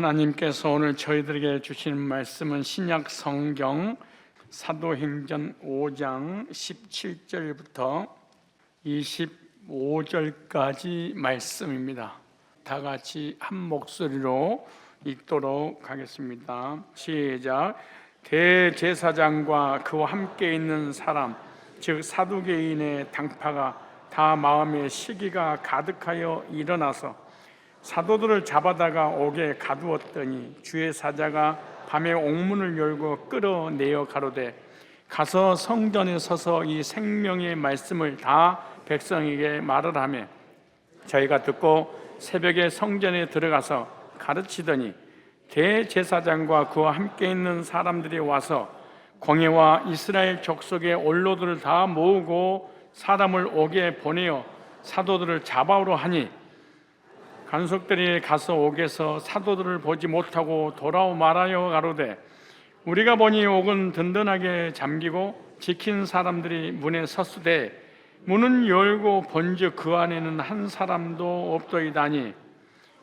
하나님께서 오늘 저희들에게 주시는 말씀은 신약 성경 사도행전 5장 17절부터 25절까지 말씀입니다. 다 같이 한 목소리로 읽도록 하겠습니다. 시작. 대제사장과 그와 함께 있는 사람, 즉 사두개인의 당파가 다 마음에 시기가 가득하여 일어나서 사도들을 잡아다가 옥에 가두었더니 주의 사자가 밤에 옥문을 열고 끌어내어 가로되 가서 성전에 서서 이 생명의 말씀을 다 백성에게 말하라며 저희가 듣고 새벽에 성전에 들어가서 가르치더니 대제사장과 그와 함께 있는 사람들이 와서 광야와 이스라엘 족속의 원로들을 다 모으고 사람을 옥에 보내어 사도들을 잡아오려 하니 간속들이 가서 옥에서 사도들을 보지 못하고 돌아오 말하여 가로되 우리가 보니 옥은 든든하게 잠기고 지킨 사람들이 문에 섰으되 문은 열고 본즉 그 안에는 한 사람도 없더이다니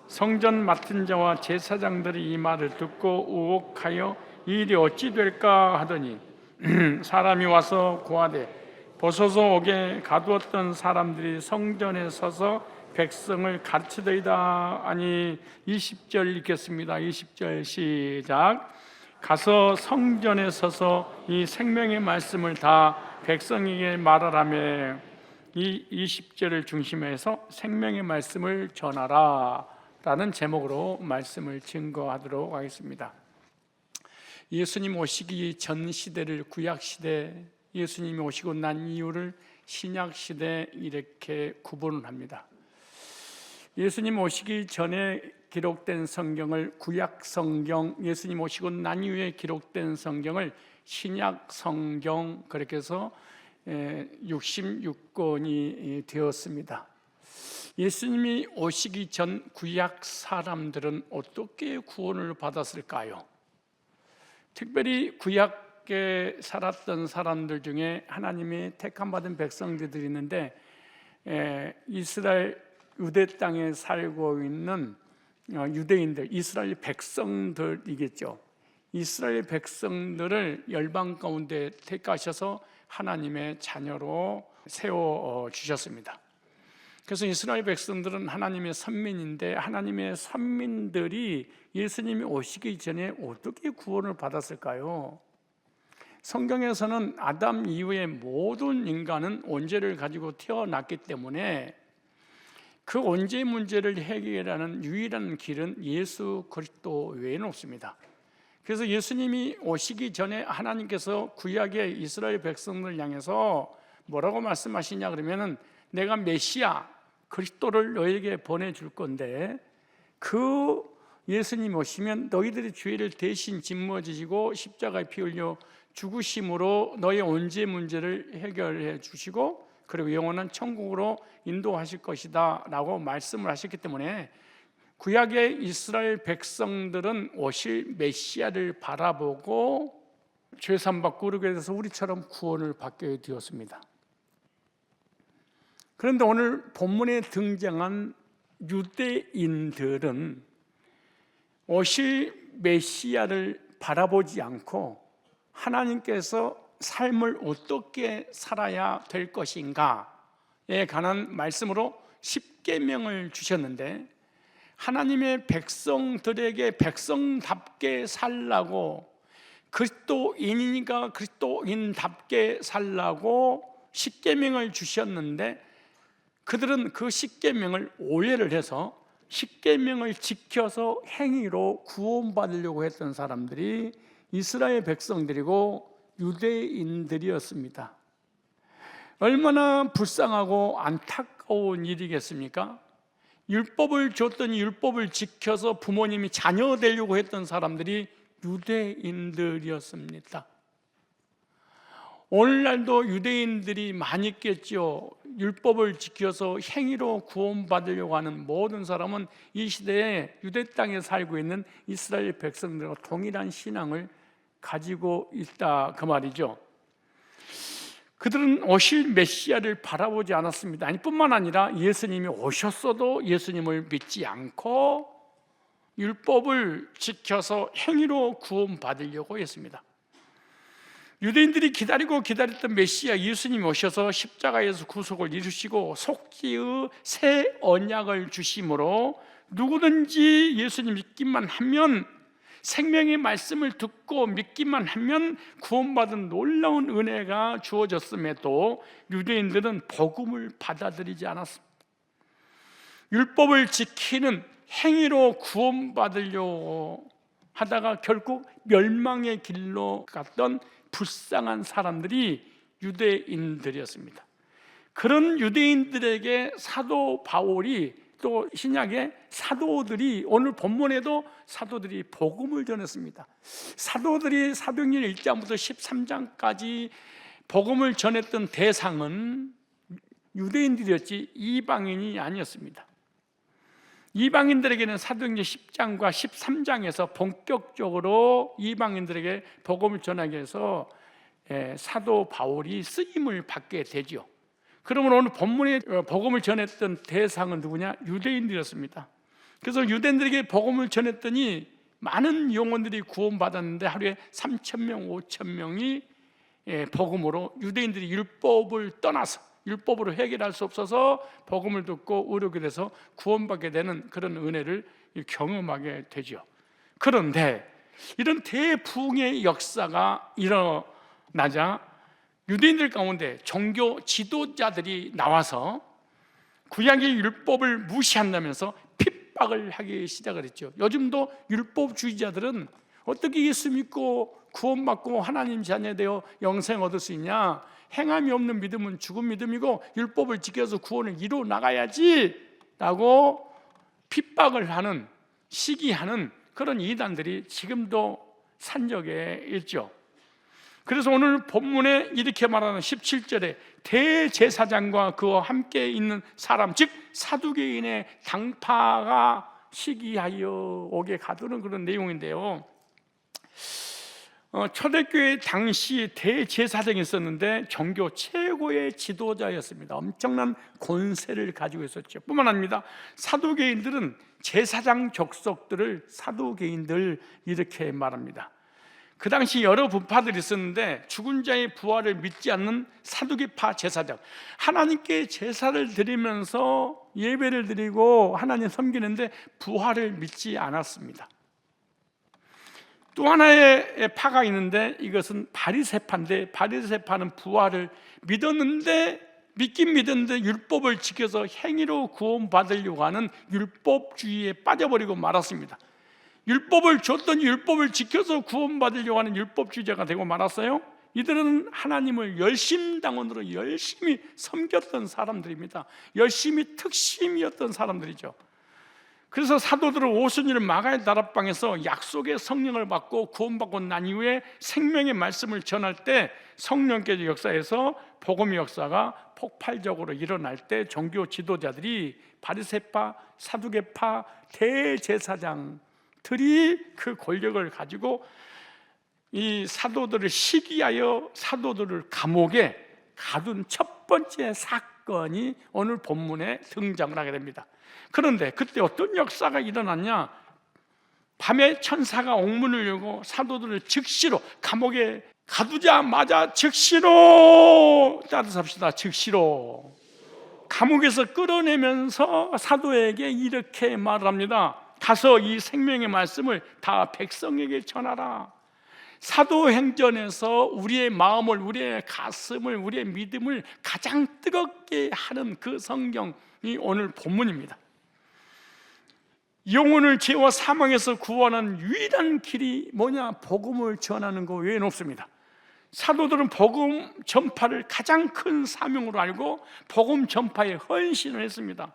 성전 맡은 자와 제사장들이 이 말을 듣고 우혹하여 이 일이 어찌 될까 하더니 사람이 와서 고하되 보소서 옥에 가두었던 사람들이 성전에 서서 백성을 가르치더이다. 아니 20절 읽겠습니다. 20절 시작. 가서 성전에 서서 이 생명의 말씀을 다 백성에게 말하라며 이 20절을 중심해서 생명의 말씀을 전하라 라는 제목으로 말씀을 증거하도록 하겠습니다. 예수님 오시기 전 시대를 구약시대, 예수님이 오시고 난 이유를 신약시대 이렇게 구분을 합니다. 예수님 오시기 전에 기록된 성경을 구약 성경, 예수님 오시고 난 이후에 기록된 성경을 신약 성경, 그렇게 해서 66권이 되었습니다. 예수님이 오시기 전 구약 사람들은 어떻게 구원을 받았을까요? 특별히 구약에 살았던 사람들 중에 하나님이 택함받은 백성들이 있는데 이스라엘 유대 땅에 살고 있는 유대인들, 이스라엘 백성들이겠죠. 이스라엘 백성들을 열방 가운데 택하셔서 하나님의 자녀로 세워주셨습니다. 그래서 이스라엘 백성들은 하나님의 선민인데 하나님의 선민들이 예수님이 오시기 전에 어떻게 구원을 받았을까요? 성경에서는 아담 이후의 모든 인간은 원죄를 가지고 태어났기 때문에 그 원죄 문제를 해결하는 유일한 길은 예수 그리스도 외에는 없습니다. 그래서 예수님이 오시기 전에 하나님께서 구약의 이스라엘 백성들을 향해서 뭐라고 말씀하시냐 그러면은 내가 메시아 그리스도를 너에게 보내줄 건데 그 예수님 오시면 너희들의 죄를 대신 짊어지시고 십자가에 피 흘려 죽으심으로 너의 원죄 문제를 해결해 주시고 그리고 영원한 천국으로 인도하실 것이다 라고 말씀을 하셨기 때문에 구약의 이스라엘 백성들은 오실 메시아를 바라보고 죄산받고 그러게 돼서 우리처럼 구원을 받게 되었습니다. 그런데 오늘 본문에 등장한 유대인들은 오실 메시아를 바라보지 않고 하나님께서 삶을 어떻게 살아야 될 것인가에 관한 말씀으로 십계명을 주셨는데 하나님의 백성들에게 백성답게 살라고 그리스도인이니까 그리스도인답게 살라고 십계명을 주셨는데 그들은 그 십계명을 오해를 해서 십계명을 지켜서 행위로 구원받으려고 했던 사람들이 이스라엘 백성들이고 유대인들이었습니다. 얼마나 불쌍하고 안타까운 일이겠습니까? 율법을 줬더니 율법을 지켜서 부모님이 자녀 되려고 했던 사람들이 유대인들이었습니다. 오늘날도 유대인들이 많이 있겠죠. 율법을 지켜서 행위로 구원받으려고 하는 모든 사람은 이 시대에 유대 땅에 살고 있는 이스라엘 백성들과 동일한 신앙을 가지고 있다 그 말이죠. 그들은 오실 메시아를 바라보지 않았습니다. 뿐만 아니라 예수님이 오셨어도 예수님을 믿지 않고 율법을 지켜서 행위로 구원받으려고 했습니다. 유대인들이 기다렸던 메시아 예수님이 오셔서 십자가에서 구속을 이루시고 속죄의 새 언약을 주심으로 누구든지 예수님 믿기만 하면, 생명의 말씀을 듣고 믿기만 하면 구원받은 놀라운 은혜가 주어졌음에도 유대인들은 복음을 받아들이지 않았습니다. 율법을 지키는 행위로 구원받으려고 하다가 결국 멸망의 길로 갔던 불쌍한 사람들이 유대인들이었습니다. 그런 유대인들에게 사도 바울이, 또 신약의 사도들이, 오늘 본문에도 사도들이 복음을 전했습니다. 사도들이 사도행전 1장부터 13장까지 복음을 전했던 대상은 유대인들이었지 이방인이 아니었습니다. 이방인들에게는 사도행전 10장과 13장에서 본격적으로 이방인들에게 복음을 전하기 위해서 사도 바울이 쓰임을 받게 되죠. 그러면 오늘 본문에 복음을 전했던 대상은 누구냐? 유대인들이었습니다. 그래서 유대인들에게 복음을 전했더니 많은 영혼들이 구원받았는데 하루에 3,000명, 5,000명이 복음으로, 유대인들이 율법을 떠나서 율법으로 해결할 수 없어서 복음을 듣고 의롭게 돼서 구원받게 되는 그런 은혜를 경험하게 되죠. 그런데 이런 대부흥의 역사가 일어나자 유대인들 가운데 종교 지도자들이 나와서 구약의 율법을 무시한다면서 핍박을 하기 시작을 했죠. 요즘도 율법주의자들은 어떻게 예수 믿고 구원받고 하나님 자녀 되어 영생 얻을 수 있냐? 행함이 없는 믿음은 죽은 믿음이고 율법을 지켜서 구원을 이루어 나가야지 라고 핍박을 하는, 시기하는 그런 이단들이 지금도 산적에 있죠. 그래서 오늘 본문에 이렇게 말하는 17절에 대제사장과 그와 함께 있는 사람, 즉 사두개인의 당파가 시기하여 옥에 가두는 그런 내용인데요. 초대교회 당시 대제사장이 있었는데 종교 최고의 지도자였습니다. 엄청난 권세를 가지고 있었죠. 뿐만 아닙니다. 사두개인들은 제사장 족속들을 사두개인들 이렇게 말합니다. 그 당시 여러 부파들이 있었는데 죽은 자의 부활을 믿지 않는 사두개파 제사장, 하나님께 제사를 드리면서 예배를 드리고 하나님 섬기는데 부활을 믿지 않았습니다. 또 하나의 파가 있는데 이것은 바리새파인데, 바리새파는 부활을 믿긴 믿었는데 율법을 지켜서 행위로 구원받으려고 하는 율법주의에 빠져버리고 말았습니다. 율법을 줬더니 율법을 지켜서 구원받으려고 하는 율법주의자가 되고 말았어요. 이들은 하나님을 열심당원으로 열심히 섬겼던 사람들입니다. 열심히 특심이었던 사람들이죠. 그래서 사도들은 오순절 마가의 다락방에서 약속의 성령을 받고 구원받고 난 이후에 생명의 말씀을 전할 때 성령께서 역사해서 복음의 역사가 폭발적으로 일어날 때 종교 지도자들이, 바리새파, 사두개파 대제사장들이 그 권력을 가지고 이 사도들을 시기하여 사도들을 감옥에 가둔 첫 번째 사건이 오늘 본문에 등장을 하게 됩니다. 그런데 그때 어떤 역사가 일어났냐? 밤에 천사가 옥문을 열고 사도들을 즉시로 감옥에 가두자마자 즉시로, 따뜻합시다, 즉시로 감옥에서 끌어내면서 사도에게 이렇게 말을 합니다. 가서 이 생명의 말씀을 다 백성에게 전하라. 사도행전에서 우리의 마음을, 우리의 가슴을, 우리의 믿음을 가장 뜨겁게 하는 그 성경이 오늘 본문입니다. 영혼을 죄와 사망에서 구원하는 유일한 길이 뭐냐? 복음을 전하는 거 외에는 없습니다. 사도들은 복음 전파를 가장 큰 사명으로 알고 복음 전파에 헌신을 했습니다.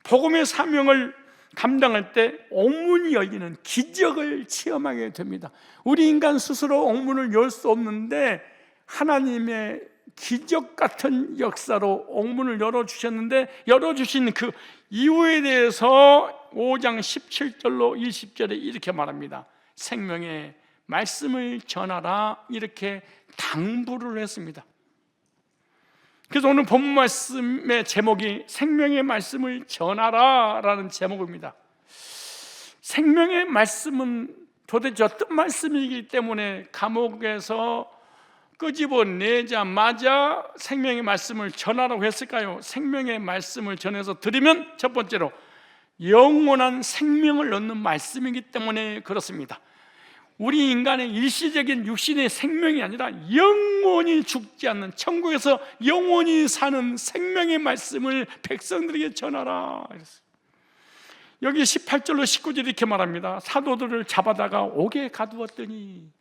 복음의 사명을 감당할 때 옥문이 열리는 기적을 체험하게 됩니다. 우리 인간 스스로 옥문을 열 수 없는데 하나님의 기적 같은 역사로 옥문을 열어주셨는데, 열어주신 그 이유에 대해서 5장 17절로 20절에 이렇게 말합니다. 생명의 말씀을 전하라, 이렇게 당부를 했습니다. 그래서 오늘 본문 말씀의 제목이 생명의 말씀을 전하라 라는 제목입니다. 생명의 말씀은 도대체 어떤 말씀이기 때문에 감옥에서 끄집어내자마자 생명의 말씀을 전하라고 했을까요? 생명의 말씀을 전해서 드리면 첫 번째로 영원한 생명을 얻는 말씀이기 때문에 그렇습니다. 우리 인간의 일시적인 육신의 생명이 아니라 영원히 죽지 않는 천국에서 영원히 사는 생명의 말씀을 백성들에게 전하라. 여기 18절로 19절 이렇게 말합니다. 사도들을 잡아다가 옥에 가두었더니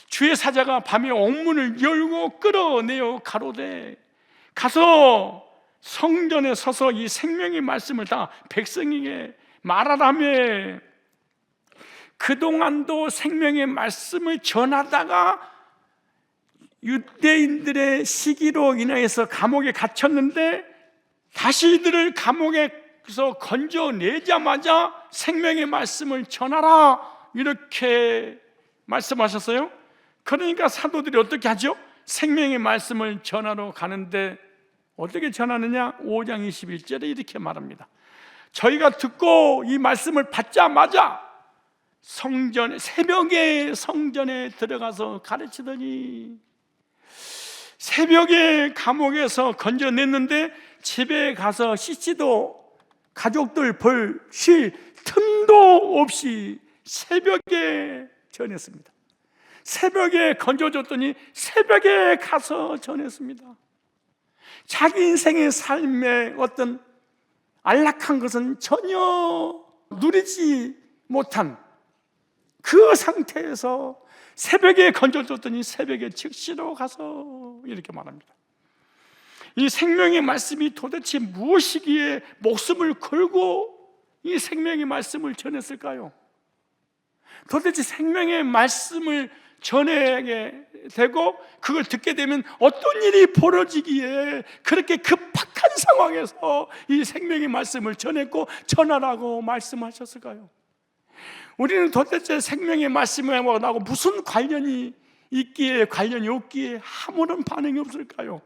주의 사자가 밤에 옥문을 열고 끌어내어 가로되 가서 성전에 서서 이 생명의 말씀을 다 백성에게 말하라며. 그동안도 생명의 말씀을 전하다가 유대인들의 시기로 인해서 감옥에 갇혔는데 다시 이들을 감옥에서 건져내자마자 생명의 말씀을 전하라 이렇게 말씀하셨어요. 그러니까 사도들이 어떻게 하죠? 생명의 말씀을 전하러 가는데 어떻게 전하느냐? 5장 21절에 이렇게 말합니다. 저희가 듣고 이 말씀을 받자마자 새벽에 성전에 들어가서 가르치더니, 새벽에 감옥에서 건져냈는데 집에 가서 씻지도 가족들 볼 쉴 틈도 없이 새벽에 전했습니다. 새벽에 건져줬더니 새벽에 가서 전했습니다. 자기 인생의 삶에 어떤 안락한 것은 전혀 누리지 못한 그 상태에서 새벽에 건져줬더니 새벽에 즉시로 가서 이렇게 말합니다. 이 생명의 말씀이 도대체 무엇이기에 목숨을 걸고 이 생명의 말씀을 전했을까요? 도대체 생명의 말씀을 전하게 되고 그걸 듣게 되면 어떤 일이 벌어지기에 그렇게 급박한 상황에서 이 생명의 말씀을 전했고 전하라고 말씀하셨을까요? 우리는 도대체 생명의 말씀하고 무슨 관련이 있기에 관련이 없기에 아무런 반응이 없을까요?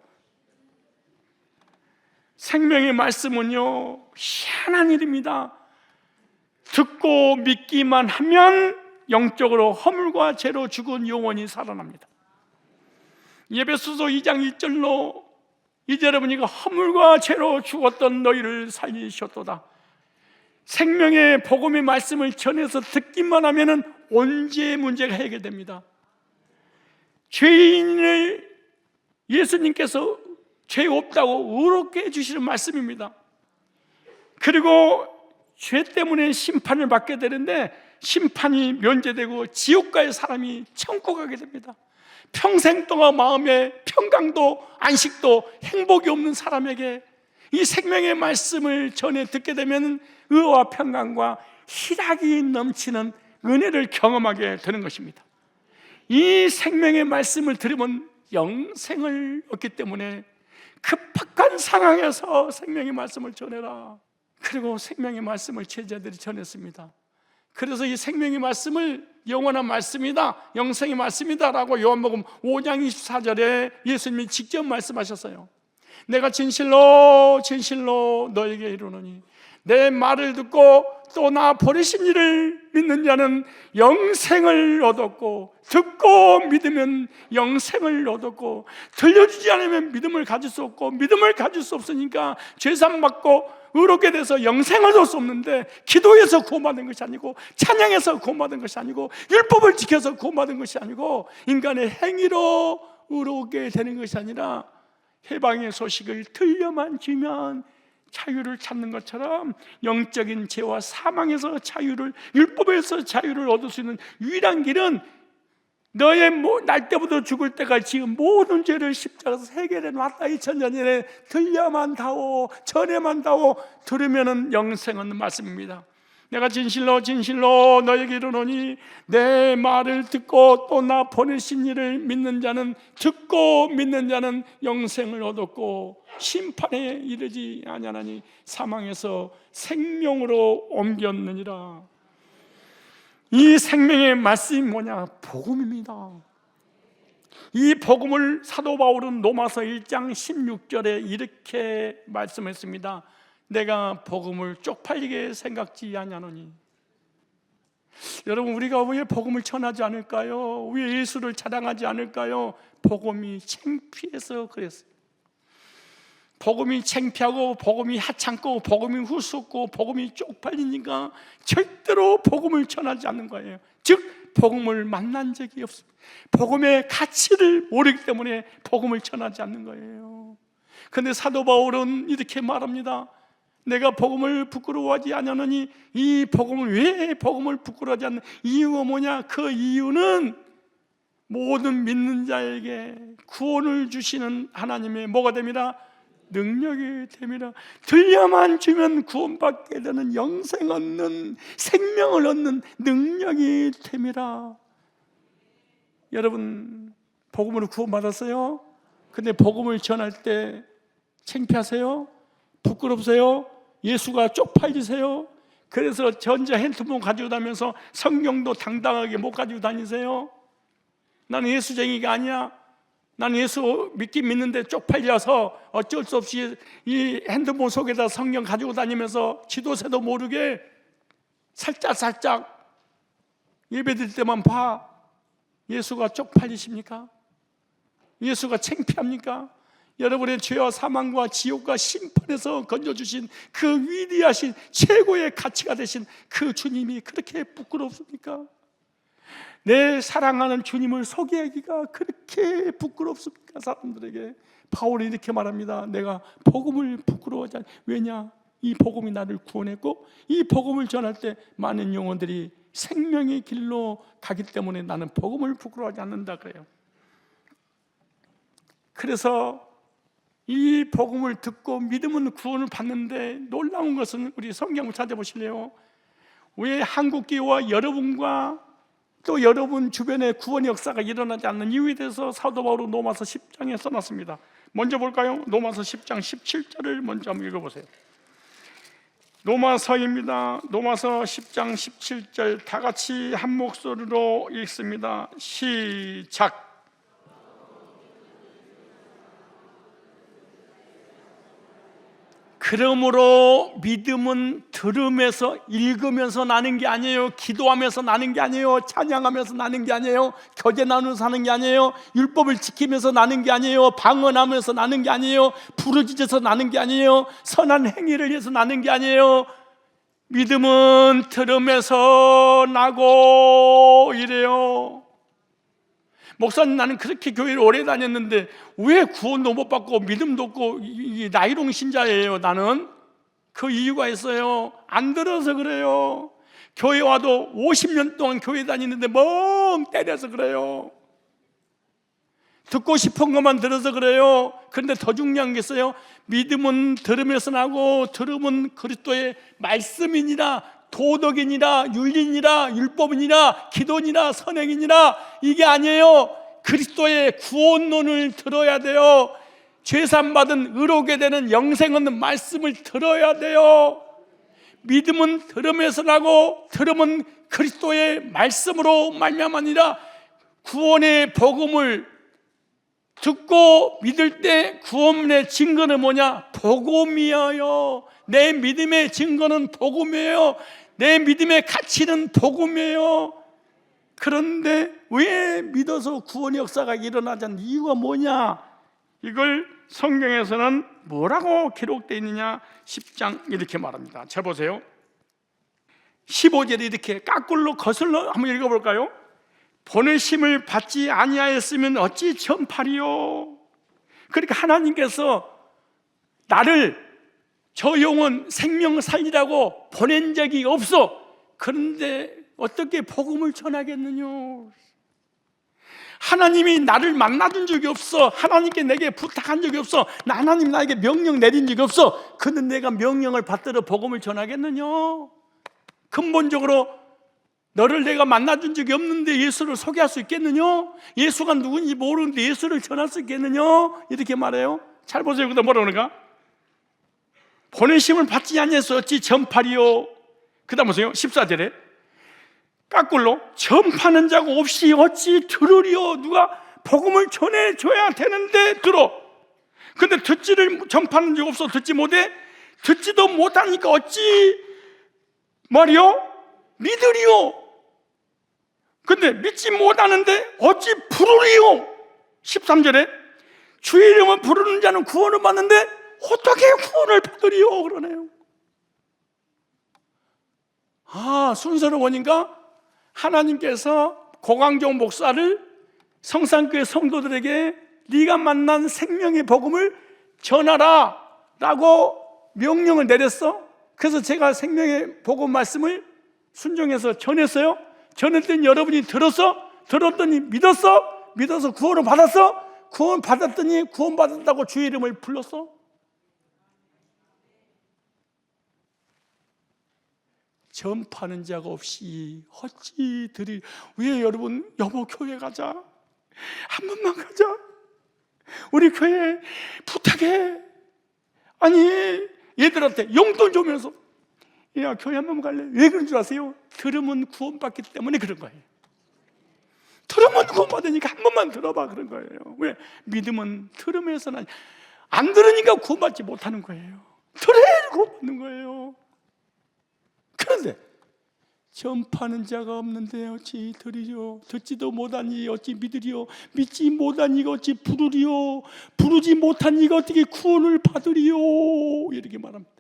생명의 말씀은요 희한한 일입니다. 듣고 믿기만 하면 영적으로 허물과 죄로 죽은 영혼이 살아납니다. 에베소서 2장 1절로 이제 여러분이가 허물과 죄로 죽었던 너희를 살리셨도다. 생명의 복음의 말씀을 전해서 듣기만 하면은 온죄의 문제가 해결됩니다. 죄인을 예수님께서 죄 없다고 의롭게 해주시는 말씀입니다. 그리고 죄 때문에 심판을 받게 되는데 심판이 면제되고 지옥 갈 사람이 천국 가게 됩니다. 평생 동안 마음에 평강도 안식도 행복이 없는 사람에게 이 생명의 말씀을 전해 듣게 되면 의와 평강과 희락이 넘치는 은혜를 경험하게 되는 것입니다. 이 생명의 말씀을 들으면 영생을 얻기 때문에 급박한 상황에서 생명의 말씀을 전해라. 그리고 생명의 말씀을 제자들이 전했습니다. 그래서 이 생명의 말씀을 영원한 말씀이다, 영생의 말씀이다 라고 요한복음 5장 24절에 예수님이 직접 말씀하셨어요. 내가 진실로 진실로 너에게 이르노니 내 말을 듣고 또 나 보내신 이를 믿는 자는 영생을 얻었고 듣고 믿으면 영생을 얻었고 들려주지 않으면 믿음을 가질 수 없고 믿음을 가질 수 없으니까 죄산 받고 의롭게 돼서 영생을 얻을 수 없는데 기도해서 구원받은 것이 아니고 찬양해서 구원받은 것이 아니고 율법을 지켜서 구원받은 것이 아니고 인간의 행위로 의롭게 되는 것이 아니라 해방의 소식을 들려만 주면 자유를 찾는 것처럼 영적인 죄와 사망에서 자유를, 율법에서 자유를 얻을 수 있는 유일한 길은 너의 날 때부터 죽을 때까지 지금 모든 죄를 십자가에서 해결해 놨다 2000년 전에 들려만 다오, 전해만 다오, 들으면 영생은 말씀입니다. 내가 진실로 진실로 너에게 이르노니 내 말을 듣고 또 나 보내신 이를 믿는 자는 듣고 믿는 자는 영생을 얻었고 심판에 이르지 아니하나니 사망에서 생명으로 옮겼느니라. 이 생명의 말씀이 뭐냐? 복음입니다. 이 복음을 사도 바울은 로마서 1장 16절에 이렇게 말씀했습니다. 내가 복음을 쪽팔리게 생각지 아니하노니. 여러분, 우리가 왜 복음을 전하지 않을까요? 왜 예수를 자랑하지 않을까요? 복음이 창피해서 그랬어요. 복음이 창피하고 복음이 하찮고 복음이 후sup고 복음이 쪽팔리니까 절대로 복음을 전하지 않는 거예요. 즉 복음을 만난 적이 없습니다. 복음의 가치를 모르기 때문에 복음을 전하지 않는 거예요. 그런데 사도 바울은 이렇게 말합니다. 내가 복음을 부끄러워하지 않으니, 이 복음을, 왜 복음을 부끄러워하지 않는 이유가 뭐냐? 그 이유는 모든 믿는 자에게 구원을 주시는 하나님의 뭐가 됩니다? 능력이 됩니다. 들려만 주면 구원받게 되는, 영생 얻는, 생명을 얻는 능력이 됩니다. 여러분, 복음으로 구원받았어요? 근데 복음을 전할 때 창피하세요? 부끄럽세요? 예수가 쪽팔리세요? 그래서 전자 핸드폰 가지고 다니면서 성경도 당당하게 못 가지고 다니세요? 나는 예수쟁이가 아니야. 나는 예수 믿긴 믿는데 쪽팔려서 어쩔 수 없이 이 핸드폰 속에다 성경 가지고 다니면서 지도새도 모르게 살짝 예배드릴 때만 봐. 예수가 쪽팔리십니까? 예수가 창피합니까? 여러분의 죄와 사망과 지옥과 심판에서 건져주신 그 위대하신 최고의 가치가 되신 그 주님이 그렇게 부끄럽습니까? 내 사랑하는 주님을 소개하기가 그렇게 부끄럽습니까? 사람들에게. 바울이 이렇게 말합니다. 내가 복음을 부끄러워하지 않아. 왜냐? 이 복음이 나를 구원했고 이 복음을 전할 때 많은 영혼들이 생명의 길로 가기 때문에 나는 복음을 부끄러워하지 않는다 그래요. 그래서 이 복음을 듣고 믿음은 구원을 받는데, 놀라운 것은 우리 성경을 찾아보실래요? 왜 한국교회와 여러분과 또 여러분 주변에 구원의 역사가 일어나지 않는 이유에 대해서 사도 바울은 로마서 10장에 써놨습니다. 먼저 볼까요? 로마서 10장 17절을 먼저 한번 읽어보세요. 로마서입니다. 로마서 10장 17절 다 같이 한 목소리로 읽습니다. 시작. 그러므로 믿음은 들음에서, 읽으면서 나는 게 아니에요. 기도하면서 나는 게 아니에요. 찬양하면서 나는 게 아니에요. 교제 나누면서 나는 게 아니에요. 율법을 지키면서 나는 게 아니에요. 방언하면서 나는 게 아니에요. 부르짖어서 나는 게 아니에요. 선한 행위를 해서 나는 게 아니에요. 믿음은 들음에서 나고 이래요. 목사님, 나는 그렇게 교회를 오래 다녔는데 왜 구원도 못 받고 믿음도 없고 나이롱 신자예요? 나는 그 이유가 있어요. 안 들어서 그래요. 교회 와도 50년 동안 교회 다니는데 멍 때려서 그래요. 듣고 싶은 것만 들어서 그래요. 그런데 더 중요한 게 있어요. 믿음은 들음에서 나고 들음은 그리스도의 말씀이니라, 도덕이니라, 윤리니라, 율법이니라, 기도니라, 선행이니라. 이게 아니에요. 그리스도의 구원론을 들어야 돼요. 죄산받은 의롭게 되는 영생 얻는 말씀을 들어야 돼요. 믿음은 들음에서 나고 들음은 그리스도의 말씀으로 말미암으니라. 구원의 복음을 듣고 믿을 때 구원의 증거는 뭐냐? 복음이에요. 내 믿음의 증거는 복음이에요. 내 믿음의 가치는 복음이에요. 그런데 왜 믿어서 구원의 역사가 일어나지 않는 이유가 뭐냐? 이걸 성경에서는 뭐라고 기록되어 있느냐? 10장 이렇게 말합니다. 잘 보세요. 15절에 이렇게 까꿀로 거슬러 한번 읽어볼까요? 보내심을 받지 아니하였으면 어찌 전파리요? 그러니까 하나님께서 나를, 저 영혼 생명 살리라고 보낸 적이 없어. 그런데 어떻게 복음을 전하겠느냐? 하나님이 나를 만나준 적이 없어. 하나님께 내게 부탁한 적이 없어. 하나님이 나에게 명령 내린 적이 없어. 그런데 내가 명령을 받들어 복음을 전하겠느냐? 근본적으로 너를 내가 만나준 적이 없는데 예수를 소개할 수 있겠느냐? 예수가 누군지 모르는데 예수를 전할 수 있겠느냐? 이렇게 말해요. 잘 보세요. 그다음 뭐라고 그러니까? 보내심을 받지 아니하였으면 어찌 전파리요? 그 다음 보세요. 14절에 까꿀로 전파는 자가 없이 어찌 들으리요? 누가 복음을 전해줘야 되는데 들어. 근데 전파는 자 없어 듣지 못해. 듣지도 못하니까 어찌 말이요? 믿으리요. 근데 믿지 못하는데 어찌 부르리요? 13절에 주의 이름을 부르는 자는 구원을 받는데 어떻게 구원을 받으리요? 그러네요. 순서를 보니까 하나님께서 고강정 목사를 성산교회 성도들에게 네가 만난 생명의 복음을 전하라 라고 명령을 내렸어. 그래서 제가 생명의 복음 말씀을 순종해서 전했어요. 전했더니 여러분이 들었더니 믿어서 구원을 받았어. 구원 받았더니 구원 받았다고 주의 이름을 불렀어. 전파하는 자가 없이 어찌 들이. 왜 여러분, 여보 교회 가자, 한 번만 가자, 우리 교회 부탁해. 아니 얘들한테 용돈 주면서 야 교회 한 번 갈래? 왜 그런 줄 아세요? 들으면 구원받기 때문에 그런 거예요. 들으면 구원받으니까 한 번만 들어봐 그런 거예요. 왜? 믿음은 들으면서는 안 들으니까 구원받지 못하는 거예요. 들어야 구원받는 거예요. 그런데 전파하는 자가 없는데 어찌 들으리요? 듣지도 못하니 어찌 믿으리요? 믿지 못하니 어찌 부르리요? 부르지 못하니 어떻게 구원을 받으리요? 이렇게 말합니다.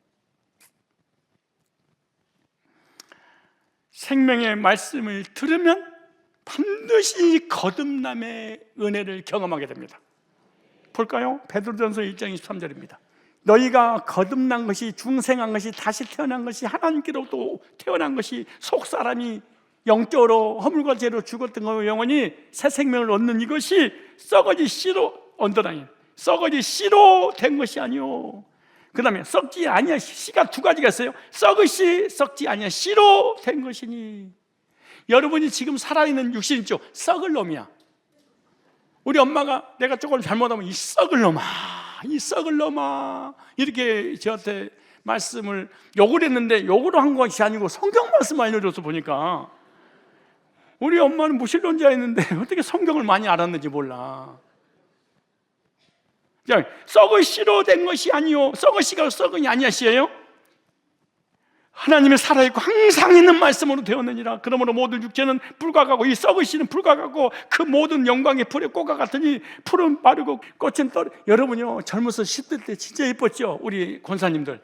생명의 말씀을 들으면 반드시 거듭남의 은혜를 경험하게 됩니다. 볼까요? 베드로전서 1장 23절입니다. 너희가 거듭난 것이, 중생한 것이, 다시 태어난 것이, 하나님께로부터 태어난 것이, 속사람이 영적으로 허물과 죄로 죽었던 거 영원히 새 생명을 얻는 이것이 썩어지 씨로 언더라인, 썩어지 씨로 된 것이 아니오. 그 다음에 썩지 아니야. 씨가 두 가지가 있어요. 썩으시, 썩지 아니야. 씨로 된 것이니. 여러분이 지금 살아있는 육신 있죠? 썩을 놈이야. 우리 엄마가 내가 조금 잘못하면 이 썩을 놈아, 이 썩을 놈아 이렇게 저한테 말씀을 욕을 했는데, 욕으로 한 것이 아니고 성경 말씀 많이 읽어서 보니까 우리 엄마는 무신론자였는데 어떻게 성경을 많이 알았는지 몰라. 썩의 씨로 된 것이 아니요, 썩의 씨가 썩은이 아니야 씨예요. 하나님의 살아있고 항상 있는 말씀으로 되었느니라. 그러므로 모든 육체는 불과 같고 이 썩의 씨는 불과 같고 그 모든 영광의 불의 꽃과 같으니 풀은 마르고 꽃은 떨어. 여러분요, 젊어서 10대 때 진짜 예뻤죠, 우리 권사님들.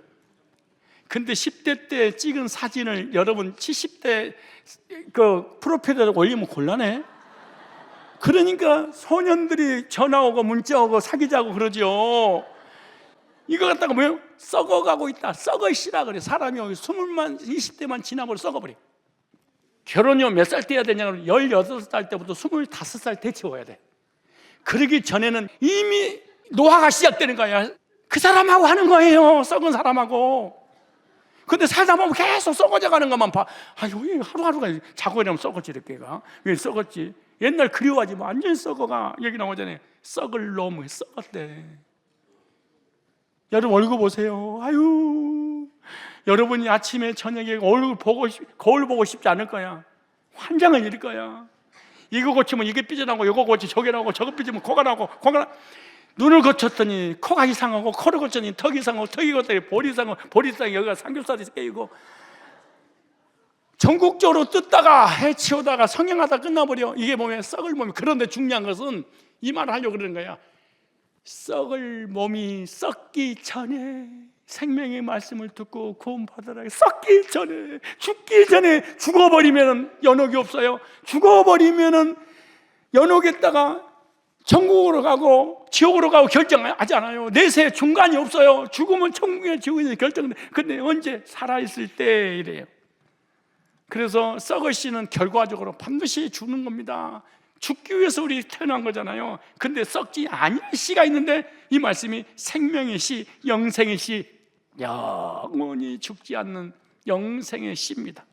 근데 10대 때 찍은 사진을 여러분 70대 그 프로필에 올리면 곤란해. 그러니까 소년들이 전화 오고 문자 오고 사귀자고 그러죠. 이거 갖다가 뭐예요? 썩어가고 있다. 썩의 씨라 그래. 사람이 20대만 지나버려 썩어버려. 결혼이 몇 살 때 해야 되냐면 18살 때부터 25살 때 채워야 돼. 그러기 전에는 이미 노화가 시작되는 거야. 그 사람하고 하는 거예요, 썩은 사람하고. 근데 살다 보면 계속 썩어져 가는 것만 봐. 왜 하루하루가 자고 이러면 썩었지, 이렇게가. 왜 썩었지? 옛날 그리워하지 뭐 완전히 썩어가. 얘기 나오잖아요. 썩을 놈, 썩었대. 여러분 얼굴 보세요. 여러분이 아침에 저녁에 거울 보고 싶지 않을 거야. 환장을 일을 거야. 이거 고치면 이게 삐져나고, 이거 고치 저게 나고, 저거 삐지면 코가 나고, 눈을 고쳤더니 코가 이상하고, 코를 고쳤더니 턱이 이상하고, 턱이 고쳤더니 볼이 이상하고, 볼이 이상하고, 여기가 삼겹살이 깨이고, 전국적으로 뜯다가 해치우다가 성형하다 끝나버려. 이게 몸에 썩을 몸이. 그런데 중요한 것은 이 말을 하려고 그러는 거야. 썩을 몸이 썩기 전에 생명의 말씀을 듣고 구원받으라. 썩기 전에, 죽기 전에. 죽어버리면 연옥이 없어요. 죽어버리면 연옥에다가 천국으로 가고 지옥으로 가고 결정하지 않아요. 내세 중간이 없어요. 죽으면 천국에 지옥에 결정돼. 근데 언제? 살아있을 때 이래요. 그래서 썩을 씨는 결과적으로 반드시 죽는 겁니다. 죽기 위해서 우리 태어난 거잖아요. 근데 썩지 아니할 씨가 있는데, 이 말씀이 생명의 씨, 영생의 씨, 영원히 죽지 않는 영생의 씨입니다.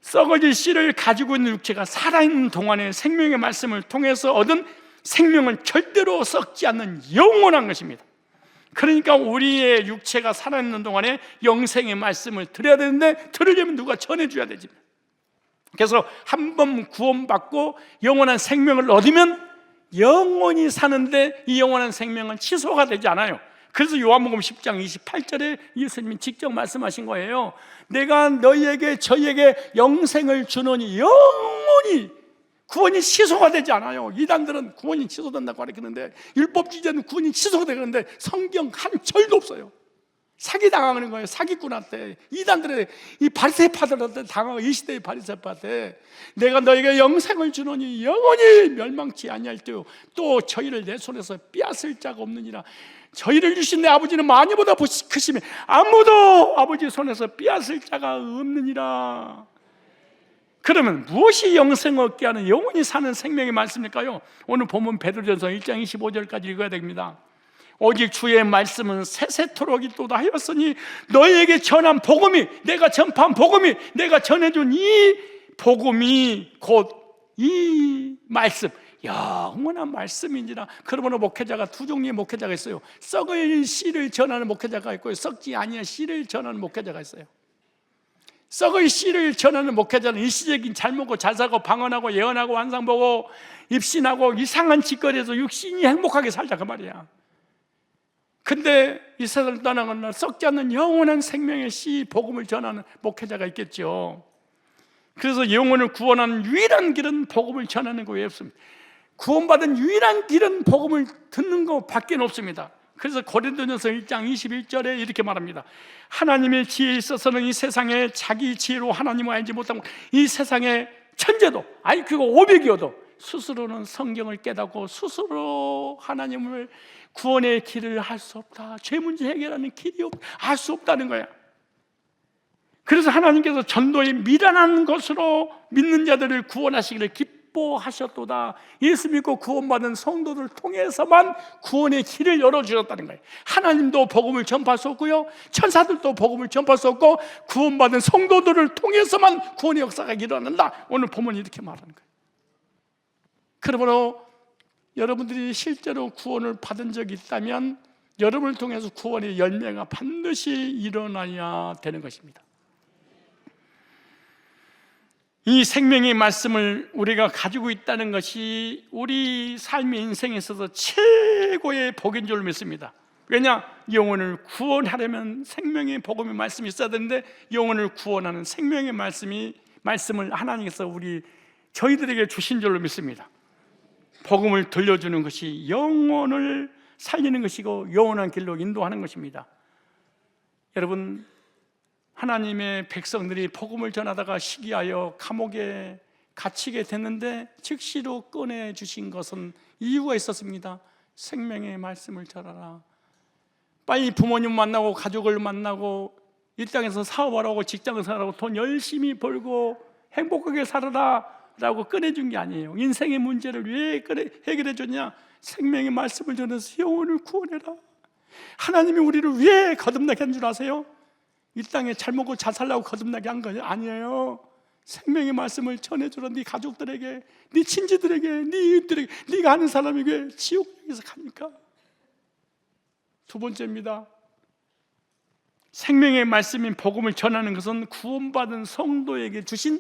썩어질 씨를 가지고 있는 육체가 살아있는 동안에 생명의 말씀을 통해서 얻은 생명은 절대로 썩지 않는 영원한 것입니다. 그러니까 우리의 육체가 살아있는 동안에 영생의 말씀을 들어야 되는데, 들으려면 누가 전해줘야 되지. 그래서 한 번 구원받고 영원한 생명을 얻으면 영원히 사는데, 이 영원한 생명은 취소가 되지 않아요. 그래서 요한복음 10장 28절에 예수님이 직접 말씀하신 거예요. 내가 너희에게 저희에게 영생을 주노니 영원히 구원이 취소가 되지 않아요. 이단들은 구원이 취소된다고 가르치는데, 율법주의자는 구원이 취소가 되는데 성경 한 절도 없어요. 사기당하는 거예요. 사기꾼한테, 이단들의 이 바리새파들한테 당하고, 이 시대의 바리새파한테 내가 너에게 영생을 주노니 영원히 멸망치 아니할 때요 또 저희를 내 손에서 빼앗을 자가 없느니라. 저희를 주신 내 아버지는 많이보다 크시며 아무도 아버지 손에서 빼앗을 자가 없느니라. 그러면 무엇이 영생 얻게 하는 영원히 사는 생명의 말씀일까요? 오늘 본문 베드로전서 1장 25절까지 읽어야 됩니다. 오직 주의 말씀은 세세토록 있도다 하였으니 너희에게 전한 복음이, 내가 전파한 복음이, 내가 전해준 이 복음이 곧 이 말씀, 영원한 말씀인지라. 그러므로 목회자가 두 종류의 목회자가 있어요. 썩을 씨를 전하는 목회자가 있고, 썩지 아니한 씨를 전하는 목회자가 있어요. 썩을 씨를 전하는 목회자는 일시적인 잘 먹고 잘 사고 방언하고 예언하고 환상 보고 입신하고 이상한 짓거리에서 육신이 행복하게 살자, 그 말이야. 근데 이 세상을 떠나는 날 썩지 않는 영원한 생명의 씨 복음을 전하는 목회자가 있겠죠. 그래서 영혼을 구원하는 유일한 길은 복음을 전하는 거 외에 없습니다. 구원받은 유일한 길은 복음을 듣는 거 밖에 없습니다. 그래서 고린도전서 1장 21절에 이렇게 말합니다. 하나님의 지혜에 있어서는 이 세상에 자기 지혜로 하나님을 알지 못하고, 이 세상의 천재도 IQ가 500이어도 스스로는 성경을 깨닫고 스스로 하나님을 구원의 길을 할 수 없다. 죄 문제 해결하는 길이 알 수 없다는 거야. 그래서 하나님께서 전도의 미련한 것으로 믿는 자들을 구원하시기를 기뻐하셨도다. 예수 믿고 구원받은 성도들 통해서만 구원의 길을 열어주셨다는 거예요. 하나님도 복음을 전파할 수 없고요, 천사들도 복음을 전파할 수 없고, 구원받은 성도들을 통해서만 구원의 역사가 일어난다. 오늘 본문이 이렇게 말하는 거예요. 그러므로 여러분들이 실제로 구원을 받은 적이 있다면 여러분을 통해서 구원의 열매가 반드시 일어나야 되는 것입니다. 이 생명의 말씀을 우리가 가지고 있다는 것이 우리 삶의 인생에 있어서 최고의 복인 줄 믿습니다. 왜냐? 영혼을 구원하려면 생명의 복음의 말씀이 있어야 되는데, 영혼을 구원하는 생명의 말씀을 하나님께서 저희들에게 주신 줄로 믿습니다. 복음을 들려주는 것이 영혼을 살리는 것이고 영원한 길로 인도하는 것입니다. 여러분, 하나님의 백성들이 복음을 전하다가 시기하여 감옥에 갇히게 됐는데 즉시로 꺼내주신 것은 이유가 있었습니다. 생명의 말씀을 전하라. 빨리 부모님 만나고 가족을 만나고 이 땅에서 사업하라고 직장을 살라고 돈 열심히 벌고 행복하게 살아라 라고 꺼내준 게 아니에요. 인생의 문제를 왜 해결해 줬냐? 생명의 말씀을 전해서 영혼을 구원해라. 하나님이 우리를 왜 거듭나게 한 줄 아세요? 이 땅에 잘 먹고 잘 살라고 거듭나게 한 거예요? 아니에요. 생명의 말씀을 전해주라. 네 가족들에게, 네 친지들에게, 네 이웃들에게. 네가 아는 사람에게 지옥에서 갑니까? 두 번째입니다. 생명의 말씀인 복음을 전하는 것은 구원받은 성도에게 주신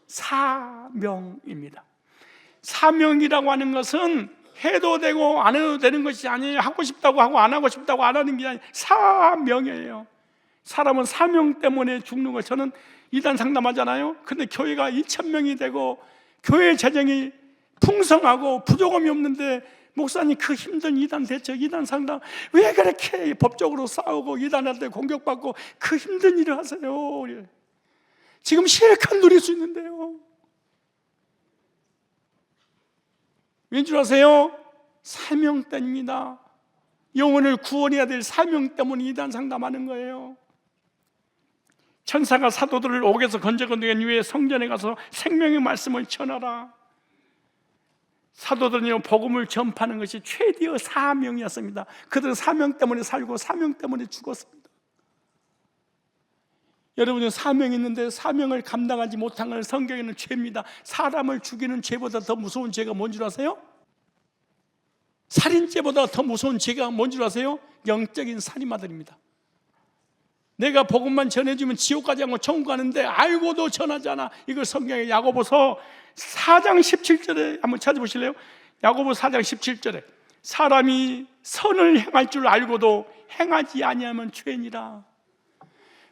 사명입니다. 사명이라고 하는 것은 해도 되고 안 해도 되는 것이 아니에요. 하고 싶다고 하고 안 하고 싶다고 안 하는 게 아니에요. 사명이에요. 사람은 사명 때문에 죽는 거. 저는 이단 상담하잖아요. 근데 교회가 2,000명이 되고 교회 재정이 풍성하고 부족함이 없는데, 목사님 그 힘든 이단 대책, 이단 상담 왜 그렇게 법적으로 싸우고 이단한테 공격받고 그 힘든 일을 하세요? 지금 실컷 누릴 수 있는데요. 왠 줄 아세요? 사명 때문입니다. 영혼을 구원해야 될 사명 때문에 이단 상담하는 거예요. 천사가 사도들을 옥에서 건져건너간 이후에 성전에 가서 생명의 말씀을 전하라. 사도들은요, 복음을 전파하는 것이 최대의 사명이었습니다. 그들은 사명 때문에 살고 사명 때문에 죽었습니다. 여러분은 사명이 있는데 사명을 감당하지 못한 건 성경에는 죄입니다. 사람을 죽이는 죄보다 더 무서운 죄가 뭔 줄 아세요? 살인죄보다 더 무서운 죄가 뭔 줄 아세요? 영적인 살인마들입니다. 내가 복음만 전해주면 지옥 가지 않고 천국 가는데 알고도 전하지 않아. 이걸 성경에 야고보서 4장 17절에 한번 찾아보실래요? 야고보 4장 17절에 사람이 선을 행할 줄 알고도 행하지 아니하면 죄니라.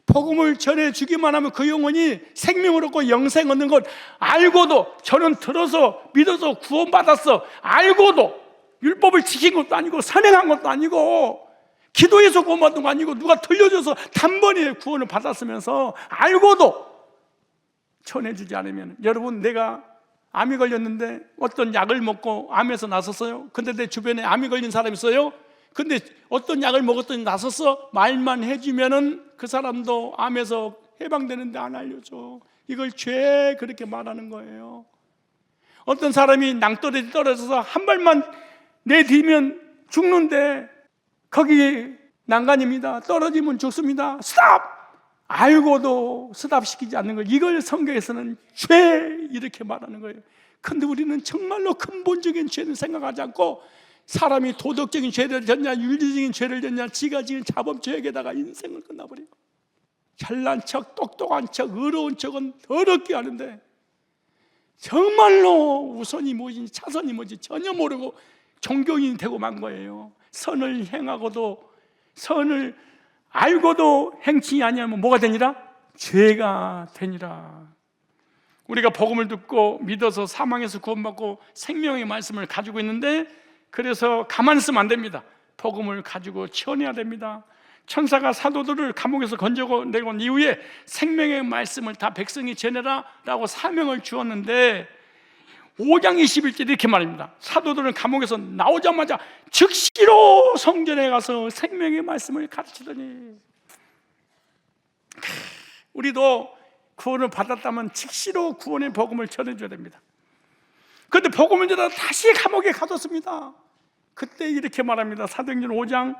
복음을 전해주기만 하면 그 영혼이 생명을 얻고 영생 얻는 것 알고도, 저는 들어서 믿어서 구원받았어 알고도 율법을 지킨 것도 아니고 선행한 것도 아니고 기도해서 구원받은 거 아니고 누가 들려줘서 단번에 구원을 받았으면서 알고도 전해주지 않으면, 여러분, 내가 암이 걸렸는데 어떤 약을 먹고 암에서 나섰어요. 근데 내 주변에 암이 걸린 사람이 있어요. 근데 어떤 약을 먹었더니 나섰어. 말만 해주면은 그 사람도 암에서 해방되는데 안 알려줘. 이걸 죄 그렇게 말하는 거예요. 어떤 사람이 낭떠러지 떨어져서 한 발만 내디면 죽는데 거기 난간입니다. 떨어지면 죽습니다. 스탑! 알고도 스탑시키지 않는 거, 이걸 성경에서는 죄 이렇게 말하는 거예요. 근데 우리는 정말로 근본적인 죄는 생각하지 않고 사람이 도덕적인 죄를 졌냐 윤리적인 죄를 졌냐 지가 지은 자범죄에다가 인생을 끝나버려요. 잘난 척, 똑똑한 척, 의로운 척은 더럽게 하는데 정말로 우선이 뭐지 차선이 뭐지 전혀 모르고 종교인이 되고 만 거예요. 선을 행하고도, 선을 알고도 행치 아니하면 뭐가 되니라? 죄가 되니라. 우리가 복음을 듣고 믿어서 사망에서 구원받고 생명의 말씀을 가지고 있는데, 그래서 가만히 있으면 안 됩니다. 복음을 가지고 전해야 됩니다. 천사가 사도들을 감옥에서 건져내고 온 이후에 생명의 말씀을 다 백성이 전해라 라고 사명을 주었는데 5장 21절 이렇게 말합니다. 사도들은 감옥에서 나오자마자 즉시로 성전에 가서 생명의 말씀을 가르치더니, 우리도 구원을 받았다면 즉시로 구원의 복음을 전해줘야 됩니다. 그런데 복음을 전하다 다시 감옥에 가뒀습니다. 그때 이렇게 말합니다. 사도행전 5장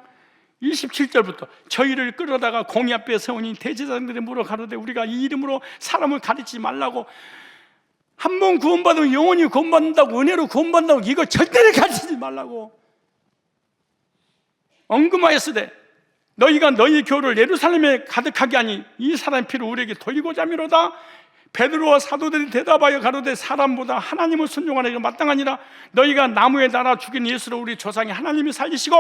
27절부터 저희를 끌어다가 공의 앞에 세우니 대제사장들이 물어 가로되 우리가 이 이름으로 사람을 가르치지 말라고, 한 번 구원받으면 영원히 구원받는다고, 은혜로 구원받는다고 이걸 절대로 가르치지 말라고 언금하였으되 너희가 너희 교를 예루살렘에 가득하게 하니 이 사람의 피를 우리에게 돌리고자 하미로다. 베드로와 사도들이 대답하여 가로되 사람보다 하나님을 순종하는 것이 마땅하니라. 너희가 나무에 달아 죽인 예수를 우리 조상이 하나님이 살리시고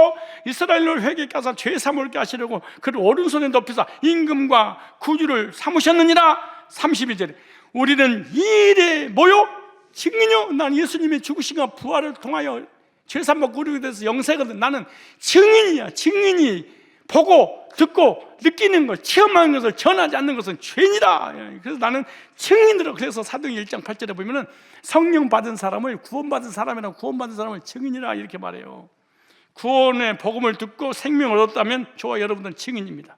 이스라엘을 회개케 하사 죄 사물게 하시려고 그를 오른손에 높이사 임금과 구주를 삼으셨느니라. 32절에 우리는 이 일에 뭐요? 증인이요. 난 예수님의 죽으심과 부활을 통하여 죄 사먹고 우리에 대해서 영세거든. 나는 증인이야. 증인이 보고 듣고 느끼는 것, 체험하는 것을 전하지 않는 것은 죄니라. 그래서 나는 증인으로, 그래서 사도행전 1장 8절에 보면은 성령 받은 사람을 구원받은 사람이라고, 구원받은 사람을 증인이라 이렇게 말해요. 구원의 복음을 듣고 생명을 얻었다면 저와 여러분들은 증인입니다.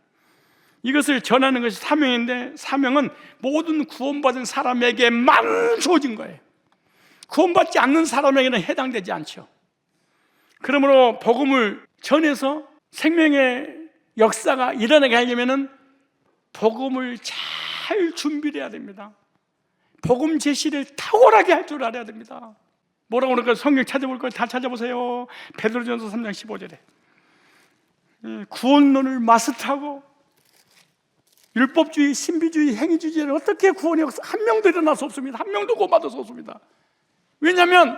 이것을 전하는 것이 사명인데, 사명은 모든 구원받은 사람에게만 주어진 거예요. 구원받지 않는 사람에게는 해당되지 않죠. 그러므로 복음을 전해서 생명의 역사가 일어나게 하려면 복음을 잘 준비를 해야 됩니다. 복음 제시를 탁월하게 할 줄 알아야 됩니다. 뭐라고 그럴까요? 성경 찾아볼 걸 다 찾아보세요. 베드로전서 3장 15절에 구원론을 마스터하고 율법주의, 신비주의, 행위주의를 어떻게 구원의 역사 한 명도 일어날 수 없습니다. 한 명도 구원받을 수 없습니다. 왜냐하면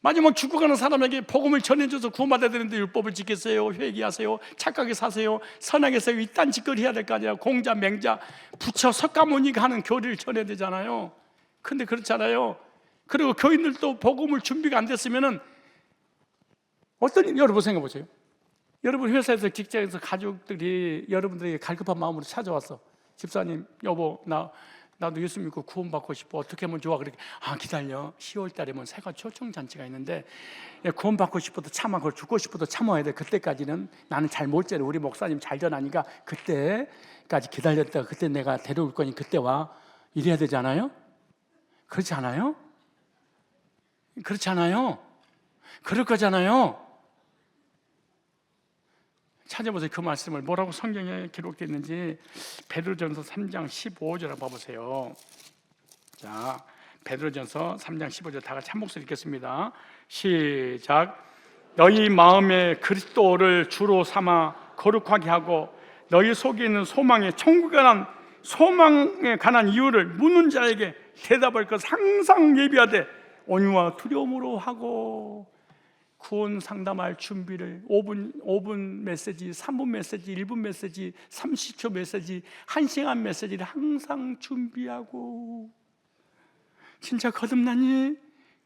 마지막 죽어가는 사람에게 복음을 전해줘서 구원받아야 되는데 율법을 지키세요, 회개하세요, 착하게 사세요, 선하게 사세요, 이딴 짓거리 해야 될 거 아니에요. 공자, 맹자, 부처, 석가모니가 하는 교리를 전해야 되잖아요. 근데 그렇잖아요. 그리고 교인들도 복음을 준비가 안 됐으면은 어떤 일, 여러분 생각해 보세요. 여러분 회사에서, 직장에서 가족들이 여러분들에게 갈급한 마음으로 찾아왔어. 집사님, 여보, 나도 예수 믿고 구원받고 싶어. 어떻게 하면 좋아? 그렇게, 기다려. 10월 달이면 새가 초청잔치가 있는데 구원받고 싶어도 참아. 그걸 죽고 싶어도 참아야 돼. 그때까지는 나는 잘 못 전해. 우리 목사님 잘 전하니까 그때까지 기다렸다가 그때 내가 데려올 거니 그때 와. 이래야 되잖아요. 그렇지 않아요? 그렇지 않아요? 그럴 거잖아요. 찾아보세요. 그 말씀을 뭐라고 성경에 기록되어 있는지. 베드로전서 3장 15절을 봐보세요. 자, 베드로전서 3장 15절 다 같이 한 목소리 읽겠습니다. 시작. 너희 마음에 그리스도를 주로 삼아 거룩하게 하고 너희 속에 있는 소망에 소망에 관한 이유를 묻는 자에게 대답할 것 항상 예비하되 온유와 두려움으로 하고. 구원 상담할 준비를 5분 메시지, 3분 메시지, 1분 메시지, 30초 메시지, 1시간 메시지를 항상 준비하고, 진짜 거듭나니?